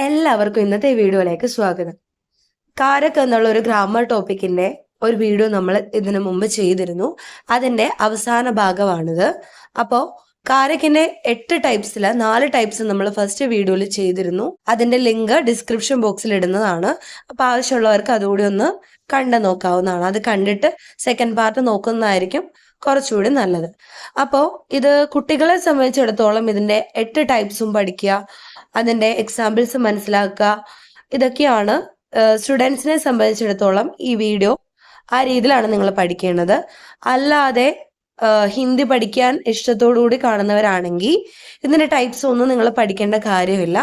എല്ലാവർക്കും ഇന്നത്തെ വീഡിയോയിലേക്ക് സ്വാഗതം. കാരക് എന്നുള്ള ഒരു ഗ്രാമർ ടോപ്പിക്കിന്റെ ഒരു വീഡിയോ നമ്മൾ ഇതിനു മുമ്പ് ചെയ്തിരുന്നു. അതിന്റെ അവസാന ഭാഗമാണിത്. അപ്പോൾ കാരക്കിന്റെ 8 ടൈപ്സിൽ 4 ടൈപ്സ് നമ്മൾ ഫസ്റ്റ് വീഡിയോയിൽ ചെയ്തിരുന്നു. അതിന്റെ ലിങ്ക് ഡിസ്ക്രിപ്ഷൻ ബോക്സിൽ ഇടുന്നതാണ്. അപ്പോൾ ആവശ്യമുള്ളവർക്ക് അതുകൂടി ഒന്ന് കണ്ടു നോക്കാവുന്നതാണ്. അത് കണ്ടിട്ട് സെക്കൻഡ് പാർട്ട് നോക്കുന്നതായിരിക്കും കുറച്ചുകൂടി നല്ലത്. അപ്പോൾ ഇത് കുട്ടികളെ സംബന്ധിച്ചിടത്തോളം ഇതിന്റെ 8 ടൈപ്സും പഠിക്കുക, അതിന്റെ എക്സാമ്പിൾസ് മനസ്സിലാക്കുക, ഇതൊക്കെയാണ് സ്റ്റുഡൻസിനെ സംബന്ധിച്ചിടത്തോളം ഈ വീഡിയോ ആ രീതിയിലാണ് നിങ്ങൾ പഠിക്കേണ്ടത്. അല്ലാതെ ഹിന്ദി പഠിക്കാൻ ഇഷ്ടത്തോടുകൂടി കാണുന്നവരാണെങ്കിൽ ഇതിന്റെ ടൈപ്സ് ഒന്നും നിങ്ങൾ പഠിക്കേണ്ട കാര്യമില്ല.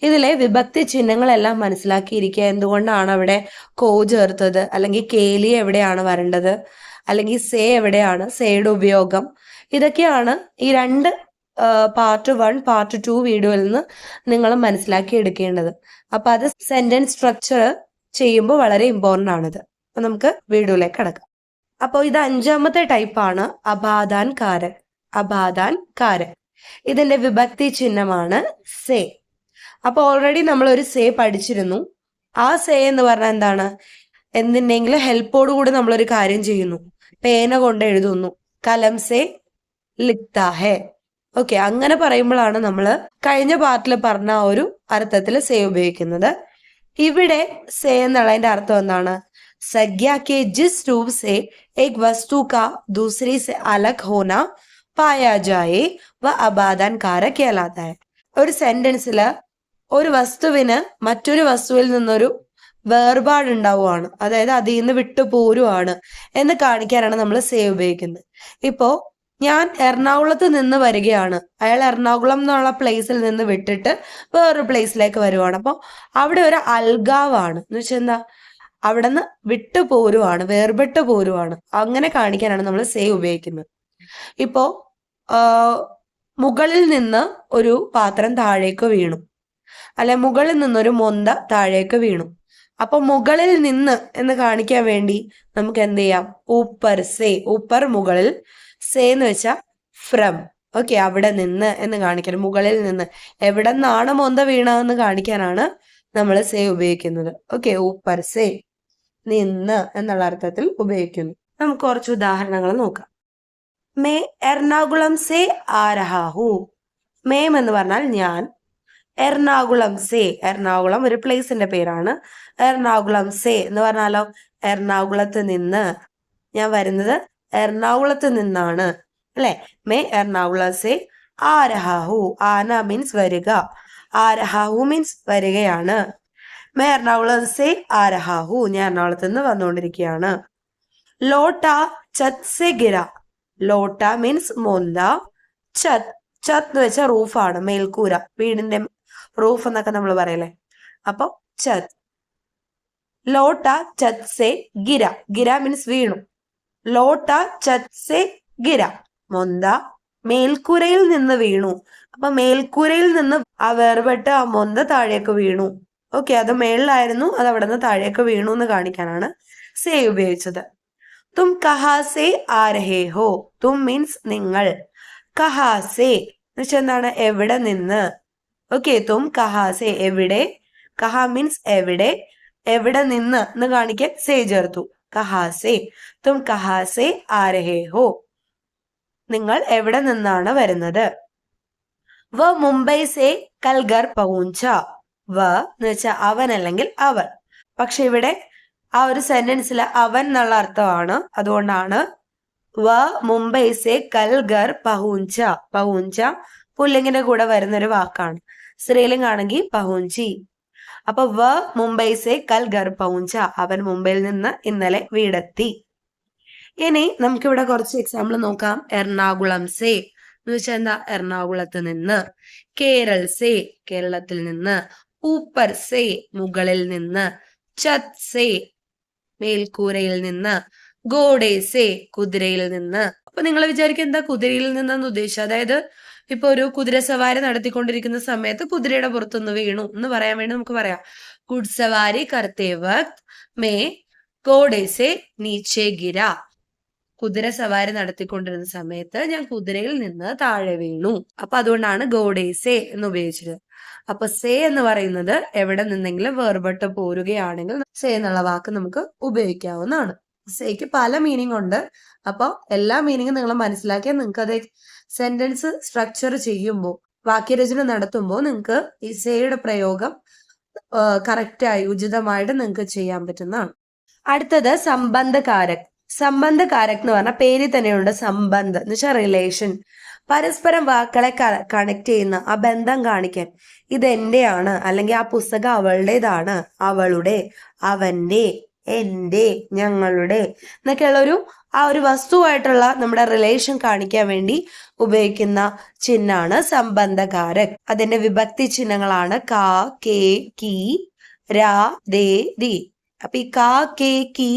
ഇതിലെ വിഭക്തി ചിഹ്നങ്ങളെല്ലാം മനസ്സിലാക്കിയിരിക്കുക. എന്തുകൊണ്ടാണ് അവിടെ കോ ചേർത്തത്, അല്ലെങ്കിൽ കേലി എവിടെയാണ് വരേണ്ടത്, അല്ലെങ്കിൽ സേ എവിടെയാണ്, സേയുടെ ഉപയോഗം, ഇതൊക്കെയാണ് ഈ രണ്ട് പാർട്ട് 1 പാർട്ട് 2 വീഡിയോയിൽ നിന്ന് നിങ്ങൾ മനസ്സിലാക്കി എടുക്കേണ്ടത്. അപ്പൊ അത് സെന്റൻസ് സ്ട്രക്ചർ ചെയ്യുമ്പോൾ വളരെ ഇമ്പോർട്ടന്റ് ആണിത്. അപ്പൊ നമുക്ക് വീഡിയോയിലേക്ക് കടക്കാം. അപ്പോൾ ഇത് 5ാമത്തെ ടൈപ്പാണ് അപാദാൻ കാരക്. അപാദാൻ കാരക് ഇതിന്റെ വിഭക്തി ചിഹ്നമാണ് സേ. അപ്പൊ ഓൾറെഡി നമ്മൾ ഒരു സേ പഠിച്ചിരുന്നു. ആ സേ എന്ന് പറഞ്ഞാൽ എന്താണ്? എന്തിൻ്റെങ്കിലും ഹെൽപ്പോട് കൂടി നമ്മളൊരു കാര്യം ചെയ്യുന്നു. പേന കൊണ്ട് എഴുതുന്നു, കലം സേ ലിഖ്താ ഹേ. ഓക്കെ, അങ്ങനെ പറയുമ്പോഴാണ് നമ്മൾ കഴിഞ്ഞ പാർട്ടിൽ പറഞ്ഞ ആ ഒരു അർത്ഥത്തിൽ സേ ഉപയോഗിക്കുന്നത്. ഇവിടെ സേ എന്നുള്ളതിന്റെ അർത്ഥം എന്താണ്? संज्ञा के जिस रूप से एक वस्तु का दूसरी से अलग होना पाया जाए वह अबादान कारक कहलाता है. ഒരു സെന്റൻസില് ഒരു വസ്തുവിന് മറ്റൊരു വസ്തുവിൽ നിന്നൊരു വേർപാടുണ്ടാവുകയാണ്, അതായത് അതിൽ നിന്ന് വിട്ടു പോരുവാണ് എന്ന് കാണിക്കാനാണ് നമ്മൾ സേ ഉപയോഗിക്കുന്നത്. ഇപ്പോ ഞാൻ എറണാകുളത്ത് നിന്ന് വരികയാണ്, അയാൾ എറണാകുളം എന്നുള്ള പ്ലേസിൽ നിന്ന് വിട്ടിട്ട് വേറൊരു പ്ലേസിലേക്ക് വരുവാണ്. അപ്പോൾ അവിടെ ഒരു അൽഗാവാണ് എന്ന് വെച്ചാൽ എന്താ? അവിടെ നിന്ന് വിട്ടു പോരുവാണ്, വേർപെട്ട് പോരുവാണ്. അങ്ങനെ കാണിക്കാനാണ് നമ്മൾ സേ ഉപയോഗിക്കുന്നത്. ഇപ്പോ മുകളിൽ നിന്ന് ഒരു പാത്രം താഴേക്ക് വീണു, അല്ലെ മുകളിൽ നിന്നൊരു മൊന്ത താഴേക്ക് വീണു. അപ്പൊ മുകളിൽ നിന്ന് എന്ന് കാണിക്കാൻ വേണ്ടി നമുക്ക് എന്ത് ചെയ്യാം? ഊപ്പർ സേ. ഊപ്പർ മുകളിൽ, സേ എന്ന് വെച്ചാൽ ഫ്രം. ഓക്കെ, അവിടെ നിന്ന് എന്ന് കാണിക്കാൻ, മുകളിൽ നിന്ന്, എവിടെ നിന്നാണ് മൊന്ത വീണതെന്ന് കാണിക്കാനാണ് നമ്മൾ സേ ഉപയോഗിക്കുന്നത്. ഓക്കെ, ഊപ്പർ സേ, നിന്ന് എന്നുള്ള അർത്ഥത്തിൽ ഉപയോഗിക്കുന്നു. നമുക്ക് കുറച്ച് ഉദാഹരണങ്ങൾ നോക്കാം. മേ എറണാകുളം സേ ആ രഹാ ഹൂ. മേം എന്ന് പറഞ്ഞാൽ ഞാൻ, എറണാകുളം സേ, എറണാകുളം ഒരു പ്ലേസിന്റെ പേരാണ്. എറണാകുളം സേ എന്ന് പറഞ്ഞാലോ എറണാകുളത്ത് നിന്ന്, ഞാൻ വരുന്നത് എറണാകുളത്ത് നിന്നാണ്, അല്ലെ? മേ എറണാകുളം സേ ആ രഹാ ഹൂ. ആന മീൻസ് വരിക, ആ രഹാ ഹൂ മീൻസ് വരികയാണ്. മേ എറണാകുളം സേ ആ രഹാ ഹൂ, ഞാൻ എറണാകുളത്ത് നിന്ന് വന്നുകൊണ്ടിരിക്കുകയാണ്. ലോട്ട ചത് സേ ഗിര. ലോട്ട മീൻസ് മൊന്ത, ചത്, ചത് എന്ന് വെച്ചാൽ റൂഫാണ്, മേൽക്കൂര, വീടിന്റെ റൂഫ് എന്നൊക്കെ നമ്മൾ പറയല്ലേ. അപ്പൊ ചത്. ലോട്ട ചത് സേ ഗിര. ഗിര മീൻസ് വീണു. ലോട്ട ചത് സേ ഗിര, മൊന്ത മേൽക്കൂരയിൽ നിന്ന് വീണു. അപ്പൊ മേൽക്കൂരയിൽ നിന്ന് ആ വേർപെട്ട ആ മൊന്ത താഴേക്ക് വീണു. ഓക്കെ, അത് മേളിലായിരുന്നു, അത് അവിടെ നിന്ന് താഴേക്ക് വീണു എന്ന് കാണിക്കാനാണ് സേ ഉപയോഗിച്ചത്. തും കഹാസേ ആ രഹേ ഹോ. തും മീൻസ് നിങ്ങൾ, കഹാസേ എന്ന് വെച്ചാൽ എന്താണ്? എവിടെ നിന്ന്. ഓക്കെ, തും കഹാസേ എവിടെ, കഹ മീൻസ് എവിടെ, എവിടെ നിന്ന് എന്ന് കാണിക്കാൻ സേ ചേർത്തു. കഹാസേ, തും കഹാസേ ആ രഹേ ഹോ, നിങ്ങൾ എവിടെ നിന്നാണ് വരുന്നത്. വ മുംബൈ സേ കൽ ഘർ പഹുഞ്ച. വ എന്ന് വെച്ചാൽ അവൻ അല്ലെങ്കിൽ അവൾ. പക്ഷെ ഇവിടെ ആ ഒരു സെന്റൻസിൽ അവൻ എന്നുള്ള അർത്ഥമാണ്, അതുകൊണ്ടാണ് വ മുംബൈ സേ കൽ ഘർ പഹുഞ്ച. പഹുഞ്ച പുല്ലിങ്ങിന്റെ കൂടെ വരുന്ന ഒരു വാക്കാണ്. സ്ത്രീലിംഗാണെങ്കിൽ പഹുഞ്ചി. അപ്പൊ വ മുംബൈ സേ കൽ ഘർ പഹുഞ്ച, അവൻ മുംബൈയിൽ നിന്ന് ഇന്നലെ വീടെത്തി. ഇനി നമുക്കിവിടെ കുറച്ച് എക്സാമ്പിൾ നോക്കാം. എറണാകുളം സേ എന്ന് വെച്ചാൽ എന്താ? എറണാകുളത്ത് നിന്ന്. കേരൾ സേ, കേരളത്തിൽ നിന്ന്. ഊപ്പർ സേ, മുകളിൽ നിന്ന്. ചത് സേ, മേൽക്കൂരയിൽ നിന്ന്. ഗോഡെ സേ, കുതിരയിൽ നിന്ന്. അപ്പൊ നിങ്ങൾ വിചാരിക്കും എന്താ കുതിരയിൽ നിന്നെന്ന് ഉദ്ദേശിച്ചത്? അതായത് ഇപ്പൊ ഒരു കുതിര സവാരി നടത്തിക്കൊണ്ടിരിക്കുന്ന സമയത്ത് കുതിരയുടെ പുറത്തുനിന്ന് വീണു എന്ന് പറയാൻ വേണ്ടി നമുക്ക് പറയാം, ഗുഡ്സവാരി കർത്തേ വക്ത് മേ ഗോഡെ സേ നീച്ചെ ഗിര. കുതിര സവാരി നടത്തിക്കൊണ്ടിരുന്ന സമയത്ത് ഞാൻ കുതിരയിൽ നിന്ന് താഴെ വീണു. അപ്പൊ അതുകൊണ്ടാണ് ഗോഡേസേ എന്ന് ഉപയോഗിച്ചത്. അപ്പൊ സേ എന്ന് പറയുന്നത് എവിടെ നിന്നെങ്കിലും വേർപെട്ട് പോരുകയാണെങ്കിൽ സേ എന്നുള്ള വാക്ക് നമുക്ക് ഉപയോഗിക്കാവുന്നതാണ്. സേക്ക് പല മീനിങ് ഉണ്ട്. അപ്പൊ എല്ലാ മീനിങ്ങും നിങ്ങൾ മനസ്സിലാക്കിയാൽ നിങ്ങൾക്ക് അത് സെന്റൻസ് സ്ട്രക്ചർ ചെയ്യുമ്പോൾ, വാക്യരചന നടത്തുമ്പോൾ നിങ്ങൾക്ക് ഈ സേയുടെ പ്രയോഗം കറക്റ്റായി ഉചിതമായിട്ട് നിങ്ങൾക്ക് ചെയ്യാൻ പറ്റുന്നതാണ്. അടുത്തത് സംബന്ധകാരക്. സംബന്ധകാരക് എന്ന് പറഞ്ഞാൽ പേരിൽ തന്നെയുണ്ട് സംബന്ധം എന്ന് വെച്ചാൽ റിലേഷൻ, പരസ്പരം വാക്കുകളെ കണക്ട് ചെയ്യുന്ന ആ ബന്ധം കാണിക്കാൻ. ഇത് എന്റെയാണ്, അല്ലെങ്കിൽ ആ പുസ്തകം അവളുടേതാണ്, അവളുടെ, അവന്റെ, എന്റെ, ഞങ്ങളുടെ എന്നൊക്കെയുള്ള ആ ഒരു വസ്തുവായിട്ടുള്ള നമ്മുടെ റിലേഷൻ കാണിക്കാൻ വേണ്ടി ഉപയോഗിക്കുന്ന ചിഹ്നമാണ് സംബന്ധകാരക്. അതിന്റെ വിഭക്തി ചിഹ്നങ്ങളാണ് കാ, കേ, കി, രാ, ദേ, ദി. അപ്പൊ ഈ കാ, കേ, കി,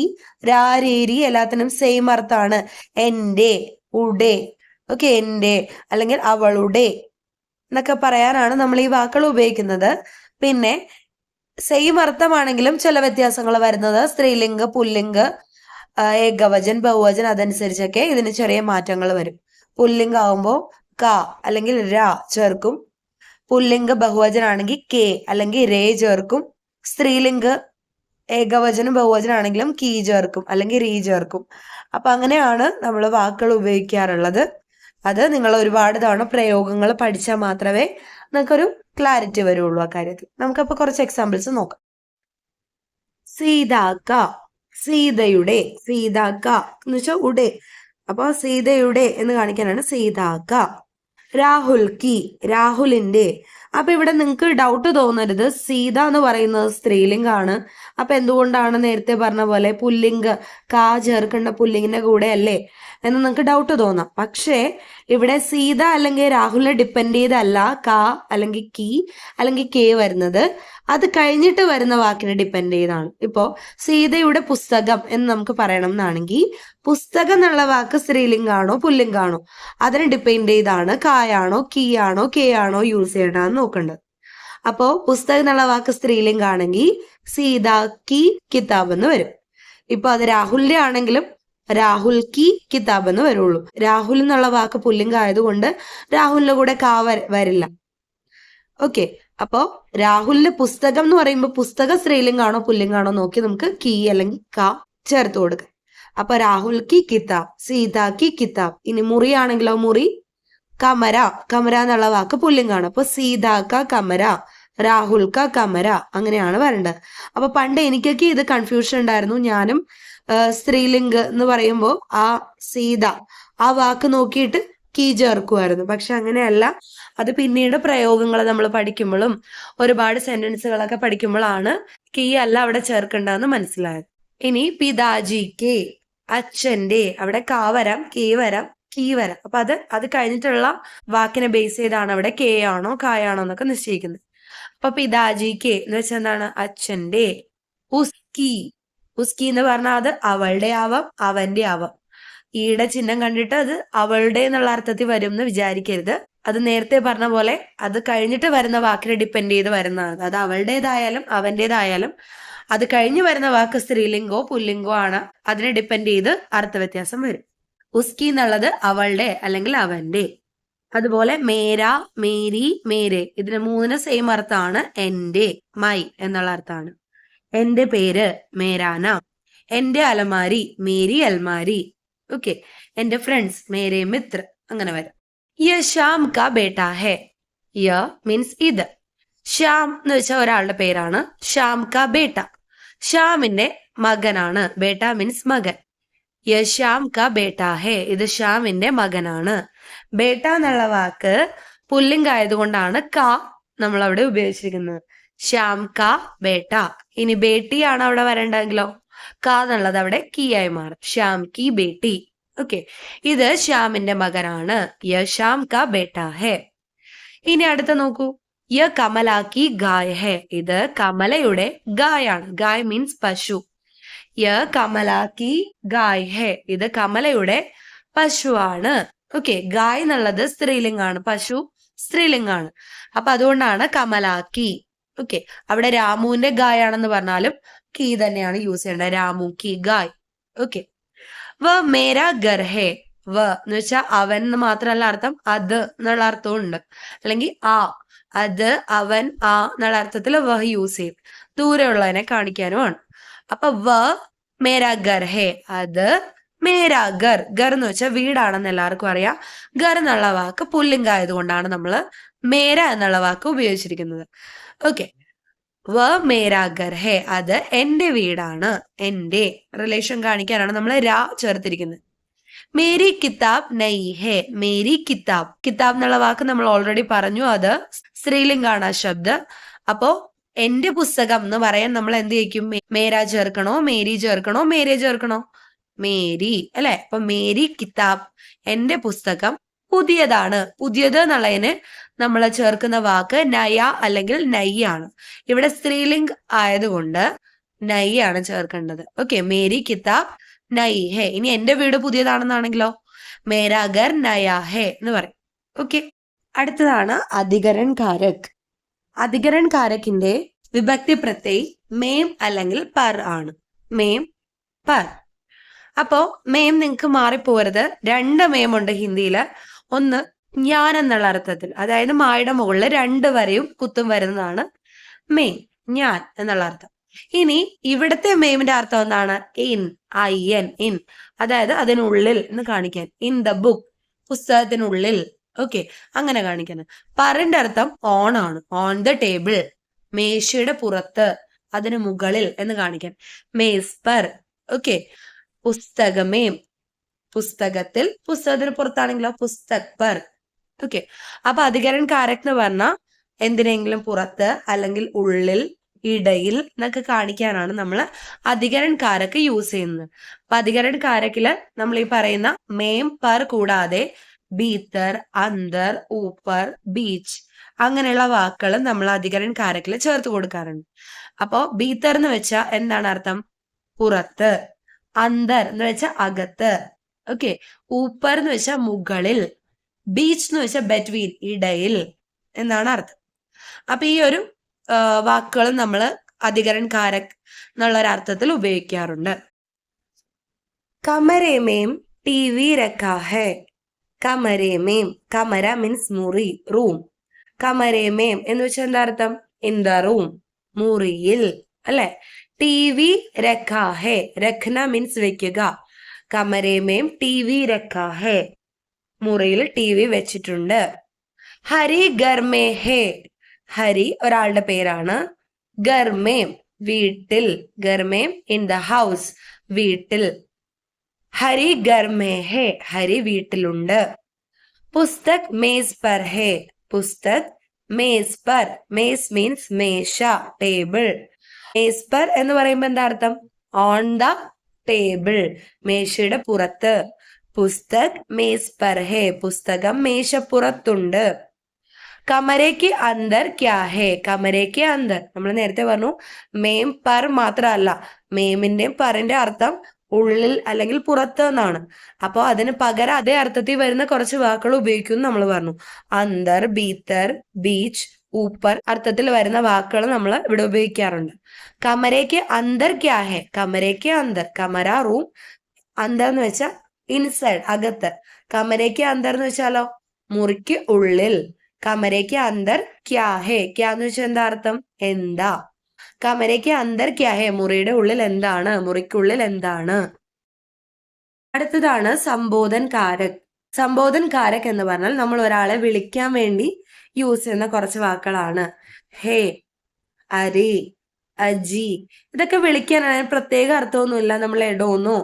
രാ, രേ, രി എല്ലാത്തിനും സെയിം അർത്ഥാണ്. എന്റെ, ഉടെ, ഓക്കെ, എന്റെ അല്ലെങ്കിൽ അവളുടെ എന്നൊക്കെ പറയാനാണ് നമ്മൾ ഈ വാക്കുകൾ ഉപയോഗിക്കുന്നത്. പിന്നെ സെയിം അർത്ഥമാണെങ്കിലും ചില വ്യത്യാസങ്ങൾ വരുന്നത് സ്ത്രീലിംഗ, പുല്ലിംഗ, ഏകവചൻ, ബഹുവചൻ അതനുസരിച്ചൊക്കെ ഇതിന് ചെറിയ മാറ്റങ്ങൾ വരും. പുല്ലിംഗ ആവുമ്പോൾ ക അല്ലെങ്കിൽ രാ ചേർക്കും. പുല്ലിംഗ ബഹുവചനാണെങ്കിൽ കെ അല്ലെങ്കിൽ രേ ചേർക്കും. സ്ത്രീലിംഗ ഏകവചനം ബഹുവചനം ആണെങ്കിലും കീ ചേർക്കും അല്ലെങ്കിൽ രീ ചേർക്കും. അപ്പൊ അങ്ങനെയാണ് നമ്മൾ വാക്കുകൾ ഉപയോഗിക്കാറുള്ളത്. അത് നിങ്ങൾ ഒരുപാട് തവണ പ്രയോഗങ്ങൾ പഠിച്ചാൽ മാത്രമേ നിങ്ങൾക്കൊരു ക്ലാരിറ്റി വരുള്ളൂ ആ കാര്യത്തിൽ. നമുക്കപ്പോ കുറച്ച് എക്സാമ്പിൾസ് നോക്കാം. സീതാക്ക, സീതയുടെ, സീതാക്ക എന്ന് വെച്ചാൽ ഉടെ, അപ്പൊ സീതയുടെ എന്ന് കാണിക്കാനാണ് സീതാക്ക. രാഹുൽ കി, രാഹുലിന്റെ. അപ്പൊ ഇവിടെ നിങ്ങൾക്ക് ഡൗട്ട് തോന്നരുത്, സീത എന്ന് പറയുന്നത് സ്ത്രീലിംഗാണ്. അപ്പൊ എന്തുകൊണ്ടാണ് നേരത്തെ പറഞ്ഞ പോലെ പുല്ലിംഗ കാ ചേർക്കേണ്ട പുല്ലിംഗിന്റെ കൂടെ അല്ലേ എന്ന് നിങ്ങൾക്ക് ഡൗട്ട് തോന്നാം. പക്ഷേ ഇവിടെ സീത അല്ലെങ്കിൽ രാഹുലിനെ ഡിപ്പെൻഡ് ചെയ്തല്ല കാ അല്ലെങ്കിൽ കി അല്ലെങ്കിൽ കെ വരുന്നത്, അത് കഴിഞ്ഞിട്ട് വരുന്ന വാക്കിനെ ഡിപ്പെൻഡ് ചെയ്താണ്. ഇപ്പോ സീതയുടെ പുസ്തകം എന്ന് നമുക്ക് പറയണം എന്നാണെങ്കിൽ പുസ്തകം എന്നുള്ള വാക്ക് സ്ത്രീലിംഗാണോ പുല്ലിംഗാണോ അതിനെ ഡിപ്പെൻഡ് ചെയ്താണ് കായാണോ കീ ആണോ കെ ആണോ യൂസ് ചെയ്യണമെന്ന് നോക്കേണ്ടത്. അപ്പോ പുസ്തകം എന്നുള്ള വാക്ക് സ്ത്രീലിംഗാണെങ്കിൽ സീത കി കിതാബ് എന്ന് വരും. ഇപ്പൊ അത് രാഹുലിന്റെ ആണെങ്കിലും രാഹുൽ കി കിതാബ് എന്ന് വരുള്ളൂ. രാഹുൽ എന്നുള്ള വാക്ക് പുല്ലിംഗ ആയതുകൊണ്ട് രാഹുലിന്റെ കൂടെ കാ വരില്ല. ഓക്കെ, അപ്പോ രാഹുലിന്റെ പുസ്തകം എന്ന് പറയുമ്പോൾ പുസ്തകം സ്ത്രീലിംഗാണോ പുല്ലിംഗാണോ നോക്കി നമുക്ക് കീ അല്ലെങ്കിൽ കാ ചേർത്ത് കൊടുക്കാം. അപ്പൊ രാഹുൽ കി കിതാബ്, സീത കി കിതാബ്. ഇനി മുറി ആണെങ്കിലോ മുറി, കമര, കമര എന്നുള്ള വാക്ക് പുല്ലിംഗാണ്. അപ്പൊ സീത ക കമര, രാഹുൽ ക കമര, അങ്ങനെയാണ് വരേണ്ടത്. അപ്പൊ പണ്ട് എനിക്കൊക്കെ ഇത് കൺഫ്യൂഷൻ ഉണ്ടായിരുന്നു. ഞാനും സ്ത്രീലിംഗ് എന്ന് പറയുമ്പോൾ ആ സീത ആ വാക്ക് നോക്കിയിട്ട് കീ ചേർക്കുമായിരുന്നു. പക്ഷെ അങ്ങനെയല്ല, അത് പിന്നീട് പ്രയോഗങ്ങൾ നമ്മൾ പഠിക്കുമ്പോഴും ഒരുപാട് സെന്റൻസുകളൊക്കെ പഠിക്കുമ്പോഴാണ് കീ അല്ല അവിടെ ചേർക്കേണ്ടതെന്ന് മനസ്സിലായത്. ഇനി പിതാജിക്ക്, അച്ഛന്റെ, അവിടെ കാ വരാം, കെ വരാം, കീ വരാം. അപ്പൊ അത് കഴിഞ്ഞിട്ടുള്ള വാക്കിനെ ബേസ് ചെയ്താണ് അവിടെ കെ ആണോ കായാണോ എന്നൊക്കെ നിശ്ചയിക്കുന്നത്. അപ്പൊ പിതാജിക്ക് എന്ന് വെച്ചാൽ എന്താണ്, അച്ഛന്റെ. ഉസ്കി, ഉസ്കി എന്ന് പറഞ്ഞാൽ അത് അവളുടെ ആവാം അവന്റെ ആവാം. ഈയുടെ ചിഹ്നം കണ്ടിട്ട് അത് അവളുടെ എന്നുള്ള അർത്ഥത്തിൽ വരും എന്ന് വിചാരിക്കരുത്. അത് നേരത്തെ പറഞ്ഞ പോലെ അത് കഴിഞ്ഞിട്ട് വരുന്ന വാക്കിനെ ഡിപ്പെൻഡ് ചെയ്ത് വരുന്നതാണ്. അത് അവളുടേതായാലും അവന്റേതായാലും അത് കഴിഞ്ഞ് വരുന്ന വാക്ക് സ്ത്രീലിംഗോ പുല്ലിംഗോ ആണ്, അതിനെ ഡിപ്പെൻഡ് ചെയ്ത് അർത്ഥവ്യത്യാസം വരും. ഉസ്കി എന്നുള്ളത് അവളുടെ അല്ലെങ്കിൽ അവന്റെ. അതുപോലെ മേര, മേരി, മേരെ, ഇതിന് മൂന്നിന് സെയിം അർത്ഥമാണ്. എന്റെ, മൈ എന്നുള്ള അർത്ഥമാണ്. എന്റെ പേര് മേരാന, എന്റെ അലമാരി മേരി അൽമാരി. ഓക്കെ, എന്റെ ഫ്രണ്ട്സ് മേരെ മിത്ര, അങ്ങനെ വരും. യ ശ്യാം കാ ബേട്ടാ ഹെ. യ മീൻസ് ഇത്. ശ്യാം എന്ന് വെച്ചാൽ ഒരാളുടെ പേരാണ്. ശ്യാം കാ ബേട്ട, ശ്യാമിന്റെ മകനാണ്. ബേട്ട മീൻസ് മകൻ. യ ശ്യാം കാ ബേട്ടാ ഹെ, ഇത് ശ്യാമിന്റെ മകനാണ്. ബേട്ട എന്നുള്ള വാക്ക് പുല്ലിംഗ ആയതുകൊണ്ടാണ് കാ നമ്മൾ അവിടെ ഉപയോഗിച്ചിരിക്കുന്നത്. ശ്യാം കാ ബേട്ട. ഇനി ബേട്ടിയാണ് അവിടെ വരേണ്ടെങ്കിലോ കാ എന്നുള്ളത് അവിടെ കീ ആയി മാറും. ശ്യാം കി ബേട്ടി. ഓക്കെ, ഇത് ശ്യാമിന്റെ മകനാണ്. യ ശ്യാം കാ ബേട്ടാ ഹെ. ഇനി അടുത്ത നോക്കൂ, യ കമലാ കി ഗായ് ഹെ. ഇത് കമലയുടെ ഗായാണ്. ഗായ് മീൻസ് പശു. യ കമലാ കി ഗായ് ഹെ, ഇത് കമലയുടെ പശുവാണ്. ഓക്കെ, ഗായ് എന്നുള്ളത് സ്ത്രീലിംഗാണ്, പശു സ്ത്രീലിംഗാണ്. അപ്പൊ അതുകൊണ്ടാണ് കമലാക്കി. ഓക്കെ, അവിടെ രാമുവിന്റെ ഗായ് ആണെന്ന് പറഞ്ഞാലും കീ തന്നെയാണ് യൂസ് ചെയ്യേണ്ടത്. രാമു കി ഗായ്. ഓക്കെ, വ മേരാ ഗർ ഹെ. വ എന്ന് വെച്ചാൽ അവൻ എന്ന് മാത്രമല്ല അർത്ഥം, അത് എന്നുള്ള അർത്ഥവും ഉണ്ട്. അല്ലെങ്കിൽ ആ, അത്, അവൻ, ആ എന്നുള്ള അർത്ഥത്തിൽ വഹ് യൂസ് ചെയ്യും. ദൂരെയുള്ളതിനെ കാണിക്കാനുമാണ്. അപ്പൊ മേരാ ഘർ ഹേ, അത് മേരാ ഘർ. ഘർ എന്ന് വെച്ചാൽ വീടാണെന്ന് എല്ലാവർക്കും അറിയാം. ഘർ എന്നുള്ള വാക്ക് പുല്ലിംഗ ആയതുകൊണ്ടാണ് നമ്മൾ മേര എന്നുള്ള വാക്ക് ഉപയോഗിച്ചിരിക്കുന്നത്. ഓക്കെ, മേരാ ഘർ ഹേ, അത് എന്റെ വീടാണ്. എന്റെ റിലേഷൻ കാണിക്കാനാണ് നമ്മൾ രാ ചേർത്തിരിക്കുന്നത്. മേരി കിതാബ് നൈ ഹേ, മേരി കിതാബ്. കിതാബ് എന്നുള്ള വാക്ക് നമ്മൾ ഓൾറെഡി പറഞ്ഞു, അത് സ്ത്രീലിംഗാണ് ആ ശബ്ദം. അപ്പോ എന്റെ പുസ്തകം എന്ന് പറയാൻ നമ്മൾ എന്ത് ചെയ്യും? മേരാ ചേർക്കണോ, മേരി ചേർക്കണോ, മേരെ ചേർക്കണോ? മേരി അല്ലെ. അപ്പൊ മേരി കിതാബ്, എന്റെ പുസ്തകം പുതിയതാണ്. പുതിയത് എന്നുള്ളതിന് നമ്മൾ ചേർക്കുന്ന വാക്ക് നയ അല്ലെങ്കിൽ നൈ ആണ്. ഇവിടെ സ്ത്രീലിംഗ് ആയതുകൊണ്ട് നൈ ആണ് ചേർക്കേണ്ടത്. ഓക്കെ, മേരി കിതാബ് നൈ ഹേ. ഇനി എന്റെ വീട് പുതിയതാണെന്നാണെങ്കിലോ മേരാ ഘർ നയാ ഹേ എന്ന് പറയും. ഓക്കെ, അടുത്തതാണ് അധികരൺ കാരക്. അധികരൺ കാരക്കിന്റെ വിഭക്തി പ്രത്യയ് മേം അല്ലെങ്കിൽ പർ ആണ്. മേം, പർ. അപ്പോ മേം നിങ്ങൾക്ക് മാറിപ്പോരുത്. രണ്ട് മേം ഉണ്ട് ഹിന്ദിയില്. ഒന്ന് ഞാൻ എന്നുള്ള അർത്ഥത്തിൽ, അതായത് മായുടെ മുകളിൽ രണ്ട് വരയും കുത്തും വരുന്നതാണ് മേം, ഞാൻ എന്നുള്ള അർത്ഥം. ഇനി ഇവിടുത്തെ മേമിന്റെ അർത്ഥം എന്താണ്? ഇൻ, ഇൻ, അതായത് അതിനുള്ളിൽ എന്ന് കാണിക്കാൻ. ഇൻ ദ ബുക്ക്, പുസ്തകത്തിനുള്ളിൽ. ഓക്കെ, അങ്ങനെ കാണിക്കുന്നത്. പറിന്റെ അർത്ഥം ഓൺ ആണ്. ഓൺ ദ ടേബിൾ, മേശയുടെ പുറത്ത്, അതിന് മുകളിൽ എന്ന് കാണിക്കാൻ. മേസ് പർ. ഓക്കെ, പുസ്തകമേം, പുസ്തകത്തിൽ. പുസ്തകത്തിന് പുറത്താണെങ്കിലോ പുസ്തക് പർ. ഓക്കെ, അപ്പൊ അധികരൺ കാരക് എന്ന് പറഞ്ഞാൽ എന്തിനെങ്കിലും പുറത്ത് അല്ലെങ്കിൽ ഉള്ളിൽ, ഇടയിൽ എന്നൊക്കെ കാണിക്കാനാണ് നമ്മൾ അധികരൺ കാരക്ക് യൂസ് ചെയ്യുന്നത്. അപ്പൊ അധികരൺ കാരക്കില് നമ്മൾ ഈ പറയുന്ന മേം, പർ കൂടാതെ ഭീത്തർ, അന്തർ, ഊപ്പർ, ബീച്ച് അങ്ങനെയുള്ള വാക്കുകൾ നമ്മൾ അധികരൺ കാരക്കിൽ ചേർത്ത് കൊടുക്കാറുണ്ട്. അപ്പോ ഭീത്തർ എന്ന് വെച്ചാൽ എന്താണ് അർത്ഥം? പുറത്ത്. അന്തർ എന്ന് വെച്ചാൽ അകത്ത്. ഓക്കെ, ഊപ്പർ എന്ന് വെച്ചാൽ മുകളിൽ. ബീച്ച് എന്ന് വെച്ചാൽ ബെറ്റ്വീൻ, ഇടയിൽ എന്നാണ് അർത്ഥം. അപ്പൊ ഈ ഒരു വാക്കുകൾ നമ്മൾ അധികരൺ കാരക് എന്നുള്ള ഒരു അർത്ഥത്തിൽ ഉപയോഗിക്കാറുണ്ട്. കമരേമേം ടി വി രഖാ ഹേ. കമരേമേം, കമര മീൻസ് മുറി, റൂം. കമരേമേം എന്ന് വെച്ചാൽ എന്താ അർത്ഥം? ഇൻ ദ റൂം, മുറിയിൽ അല്ലെ. ടി വി രഖാ ഹേ, രഖ്ന മീൻസ് വെക്കുക. കമരേമേം ടി വി രഖാ ഹേ, മുറിയിൽ ടി വി വെച്ചിട്ടുണ്ട്. ഹരി ഗർമേ ഹേ, ഹരി ഒരാളുടെ പേരാണ്. ഗർമേം വീട്ടിൽ, ഗർമേം ഇൻ ദ ഹൗസ്, വീട്ടിൽ. ഹരി ഗർമേ ഹേ, ഹരി വീട്ടിലുണ്ട്. പുസ്തക് മേസ് പർ ഹേ, പുസ്തക് മേസ് പർ. മേസ് മീൻസ് മേശ, ടേബിൾ. മേസ് പർ എന്ന് പറയുമ്പോൾ എന്താ അർത്ഥം? ഓൺ ദ ടേബിൾ, മേശയുടെ പുറത്ത്. പുസ്തക് മേസ് പർ ഹേ, പുസ്തകം മേശപ്പുറത്തുണ്ട്. കമരയ്ക്ക് അന്തർ ക്യാ ഹേ, കമരയ്ക്ക് അന്തർ. നമ്മൾ നേരത്തെ പറഞ്ഞു മേം പർ മാത്രമല്ല, മേമിന്റെയും പറിന്റെ അർത്ഥം ഉള്ളിൽ അല്ലെങ്കിൽ പുറത്ത് എന്നാണ്. അപ്പൊ അതിന് പകരം അതേ അർത്ഥത്തിൽ വരുന്ന കുറച്ച് വാക്കുകൾ ഉപയോഗിക്കും നമ്മൾ പറഞ്ഞു. അന്തർ, ഭീത്തർ, ബീച്ച്, ഊപ്പർ അർത്ഥത്തിൽ വരുന്ന വാക്കുകൾ നമ്മൾ ഇവിടെ ഉപയോഗിക്കാറുണ്ട്. കമരയ്ക്ക് അന്തർ ക്യാ ഹേ, കമരയ്ക്ക് അന്തർ. കമര റൂം, അന്തർ എന്ന് വെച്ചാൽ ഇൻസൈഡ്, അകത്ത്. കമരയ്ക്ക് അന്തർ എന്ന് വെച്ചാലോ മുറിക്ക് ഉള്ളിൽ. കമരയ്ക്ക് അന്തർ ക്യാ ഹേ, ക്യാ എന്ന് വെച്ചാൽ എന്താ അർത്ഥം? എന്താ. കമരയ്ക്ക് അന്തർ ക്യാ ഹേ, മുറിയുടെ ഉള്ളിൽ എന്താണ്, മുറിക്കുള്ളിൽ എന്താണ്. അടുത്തതാണ് സംബോധൻ കാരക്. സംബോധൻ കാരക് എന്ന് പറഞ്ഞാൽ നമ്മൾ ഒരാളെ വിളിക്കാൻ വേണ്ടി യൂസ് ചെയ്യുന്ന കുറച്ച് വാക്കുകളാണ്. ഹേ, അരേ, അജി. ഇതൊക്കെ വിളിക്കാനാണ്, പ്രത്യേക അർത്ഥമൊന്നുമില്ല. നമ്മൾ എടോന്നോ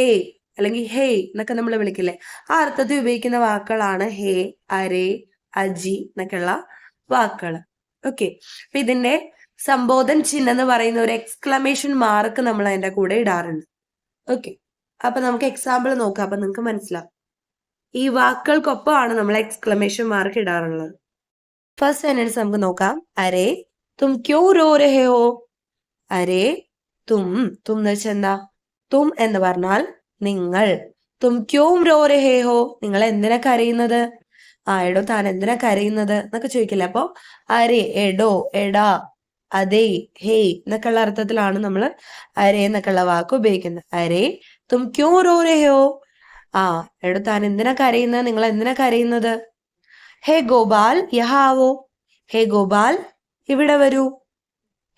ഏയ് അല്ലെങ്കിൽ ഹേയ് എന്നൊക്കെ നമ്മൾ വിളിക്കില്ലേ, ആ അർത്ഥത്തിൽ ഉപയോഗിക്കുന്ന വാക്കുകളാണ് ഹേ, അരേ, അജി എന്നൊക്കെയുള്ള വാക്കുകൾ. ഓക്കെ, അപ്പൊ ഇതിന്റെ സംബോധൻ ചിഹ്നം എന്ന് പറയുന്ന ഒരു എക്സ്ക്ലമേഷൻ മാർക്ക് നമ്മൾ അതിന്റെ കൂടെ ഇടാറുണ്ട്. ഓക്കെ, അപ്പൊ നമുക്ക് എക്സാമ്പിൾ നോക്കാം, അപ്പൊ നിങ്ങൾക്ക് മനസ്സിലാവും. ഈ വാക്കുകൾക്കൊപ്പമാണ് നമ്മൾ എക്സ്ക്ലമേഷൻ മാർക്ക് ഇടാറുള്ളത്. ഫസ്റ്റ് സെന്റൻസ് നമുക്ക് നോക്കാം. അരേ തും ക്യോ രോ രഹേ ഹോ. അരേ തും, തും എന്ന് വെച്ചാൽ എന്താ? തും എന്ന് പറഞ്ഞാൽ നിങ്ങൾ. തും ക്യോം രോ രഹേ ഹോ, നിങ്ങൾ എന്തിനാ കരയുന്നത്? എടോ താൻ എന്തിനാ കരയുന്നത് എന്നൊക്കെ ചോദിക്കില്ല. അപ്പൊ അരേ, എടോ, എടാ, അതേ, ഹേയ് എന്നൊക്കെയുള്ള അർത്ഥത്തിലാണ് നമ്മൾ അരേ എന്നൊക്കെയുള്ള വാക്ക് ഉപയോഗിക്കുന്നത്. അരേ തും ക്യോ രോ രഹേ ഹോ, എടോ താൻ എന്തിനാ കരയുന്നത്, നിങ്ങൾ എന്തിനാ കരയുന്നത്? ഹേ ഗോപാൽ യഹാ ആവോ, ഹേ ഗോപാൽ ഇവിടെ വരൂ.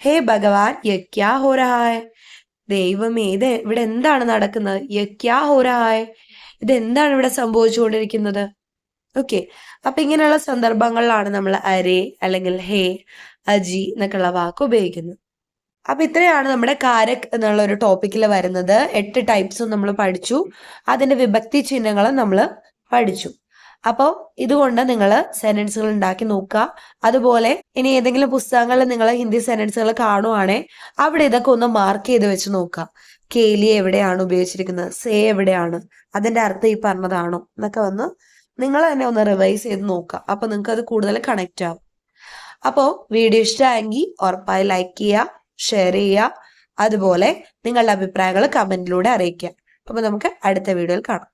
ഹേ ഭഗവാൻ യേ ക്യാ ഹോ രഹാ ഹൈ. ദൈവമേ ഇത് ഇവിടെ എന്താണ് നടക്കുന്നത്? യേ ക്യാ ഹോ രഹാ ഹൈ. ഇത് എന്താണ് ഇവിടെ സംഭവിച്ചുകൊണ്ടിരിക്കുന്നത്? ഓക്കെ, അപ്പൊ ഇങ്ങനെയുള്ള സന്ദർഭങ്ങളിലാണ് നമ്മൾ അരേ അല്ലെങ്കിൽ ഹേ, അജി എന്നൊക്കെയുള്ള വാക്ക് ഉപയോഗിക്കുന്നത്. അപ്പൊ ഇത്രയാണ് നമ്മുടെ കാരക് എന്നുള്ള ഒരു ടോപ്പിക്കിൽ വരുന്നത്. 8 ടൈപ്സും നമ്മൾ പഠിച്ചു, അതിന്റെ വിഭക്തി ചിഹ്നങ്ങളും നമ്മൾ പഠിച്ചു. അപ്പോൾ ഇതുകൊണ്ട് നിങ്ങൾ സെന്റൻസുകൾ ഉണ്ടാക്കി നോക്കുക. അതുപോലെ ഇനി ഏതെങ്കിലും പുസ്തകങ്ങളിൽ നിങ്ങൾ ഹിന്ദി സെന്റൻസുകൾ കാണുവാണെ അവിടെ ഇതൊക്കെ ഒന്ന് മാർക്ക് ചെയ്ത് വെച്ച് നോക്കുക. കേലി എവിടെയാണ് ഉപയോഗിച്ചിരിക്കുന്നത്, സേ എവിടെയാണ്, അതിന്റെ അർത്ഥം ഈ പറഞ്ഞതാണോ എന്നൊക്കെ വന്ന് നിങ്ങൾ തന്നെ ഒന്ന് റിവൈസ് ചെയ്ത് നോക്കുക. അപ്പൊ നിങ്ങൾക്ക് അത് കൂടുതൽ കണക്റ്റ് ആവും. അപ്പോൾ വീഡിയോ ഇഷ്ടമായെങ്കിൽ ഉറപ്പായി ലൈക്ക് ചെയ്യുക, ഷെയർ ചെയ്യുക, അതുപോലെ നിങ്ങളുടെ അഭിപ്രായങ്ങൾ കമന്റിലൂടെ അറിയിക്കുക. അപ്പൊ നമുക്ക് അടുത്ത വീഡിയോയിൽ കാണാം.